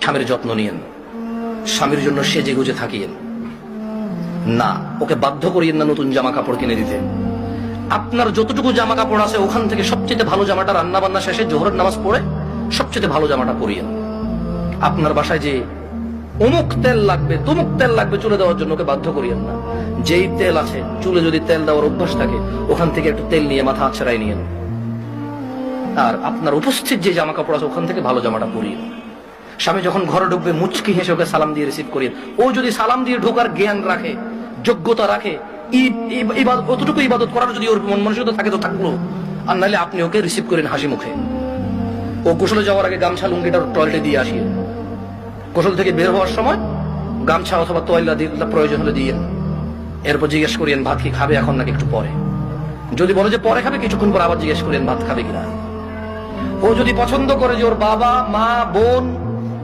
স্বামীর যত্ন নিয়েন, স্বামীর জন্য সেজে গুজে থাকিয়েন না, ওকে বাধ্য করিয়েন না নতুন জামা কাপড় কিনে দিতে। আপনার যতটুকু জামা কাপড় আছে ওখান থেকে সবচেয়ে ভালো জামাটা রান্না বান্না শেষে জোহরের নামাজ পড়ে সবচেয়ে ভালো জামাটা পরিয়েন। আপনার বাসায় যে অমুক তেল লাগবে তমুক তেল লাগবে চুলে দেওয়ার জন্য ওকে বাধ্য করিয়েন না। যেই তেল আছে, চুলে যদি তেল দেওয়ার অভ্যাস থাকে ওখান থেকে একটু তেল নিয়ে মাথা আছড়াই নিয়েন। আর আপনার উপস্থিত যে জামা কাপড় আছে ওখান থেকে ভালো জামাটা পরিয়েন। স্বামী যখন ঘরে ঢুকবে মুচকি হেসে ওকে সালাম দিয়ে রিসিভ করিয়েন। ও যদি সালাম দিয়ে ঢোকার জ্ঞান রাখে, যোগ্যতা রাখে, অতটুকু ইবাদত করার যদি ওর মন মানসিকতা থাকে তো থাকলো, আর নাহলে আপনি ওকে রিসিভ করেন হাসি মুখে। ও গোসলে যাওয়ার আগে গামছা লুঙ্গিটা টয়লেটে দিয়ে আসিয়ে, গোসল থেকে বের হওয়ার সময় গামছা অথবা তোয়াল্লা দিয়ে প্রয়োজন হলে দিয়ে, এরপর জিজ্ঞেস করিয়েন ভাত কি খাবে এখন নাকি একটু পরে। যদি বলে যে পরে খাবে, কিছুক্ষণ পর আবার জিজ্ঞেস করেন ভাত খাবে কিনা। ও যদি পছন্দ করে যে ওর বাবা মা বোন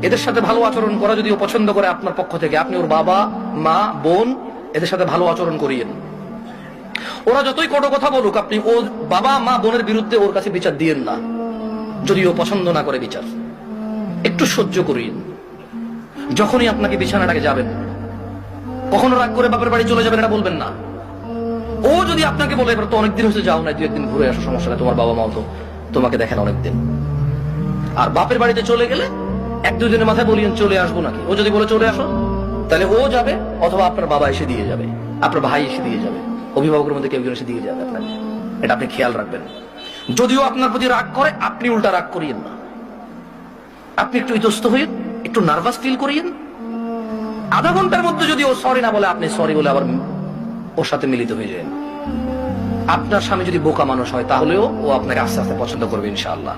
এদের সাথে ভালো আচরণ করা, যদি ও পছন্দ করে আপনার পক্ষ থেকে, আপনি ওর বাবা মা বোন এদের সাথে ভালো আচরণ করিয়েন। ওরা যতই কটু কথা বলুক, আপনি ওর বাবা মা বোনের বিরুদ্ধে ওর কাছে বিচার দিয়েন না। যদি ও পছন্দ না করে বিচার, একটু সহ্য করিয়েন। যখনই আপনাকে বিছানাটাকে যাবেন, কখনো রাগ করে বাপের বাড়ি চলে যাবেন এটা বলবেন না। ও যদি আপনাকে বলে এবার তো অনেকদিন হয়েছে যাও না, 2-1 দিন ঘুরে আসো, সমস্যা নেই, তোমার বাবা মাও তো তোমাকে দেখেন অনেকদিন। আর বাপের বাড়িতে চলে গেলে 1-2 দিনের মাথায় বলিয়েন চলে আসবো নাকি। ও যদি বলে চলে আসো, তাহলে ও যাবে অথবা আপনার বাবা এসে দিয়ে যাবে, আপনার ভাই এসে দিয়ে যাবে, অভিভাবকের মধ্যে কেউ এসে দিয়ে যাবে আপনাকে। এটা আপনি খেয়াল রাখবেন। যদিও আপনার প্রতি রাগ করে, আপনি উল্টা রাগ করিয়েন না। আপনি একটু ইতস্ত হইন, একটু নার্ভাস ফিল করিয়েন। আধা ঘন্টার মধ্যে যদি ও সরি না বলে, আপনি সরি বলে আবার ওর সাথে মিলিত হয়ে যান। আপনার স্বামী যদি বোকা মানুষ হয় তাহলেও ও আপনাকে আস্তে আস্তে পছন্দ করবে ইনশাআল্লাহ।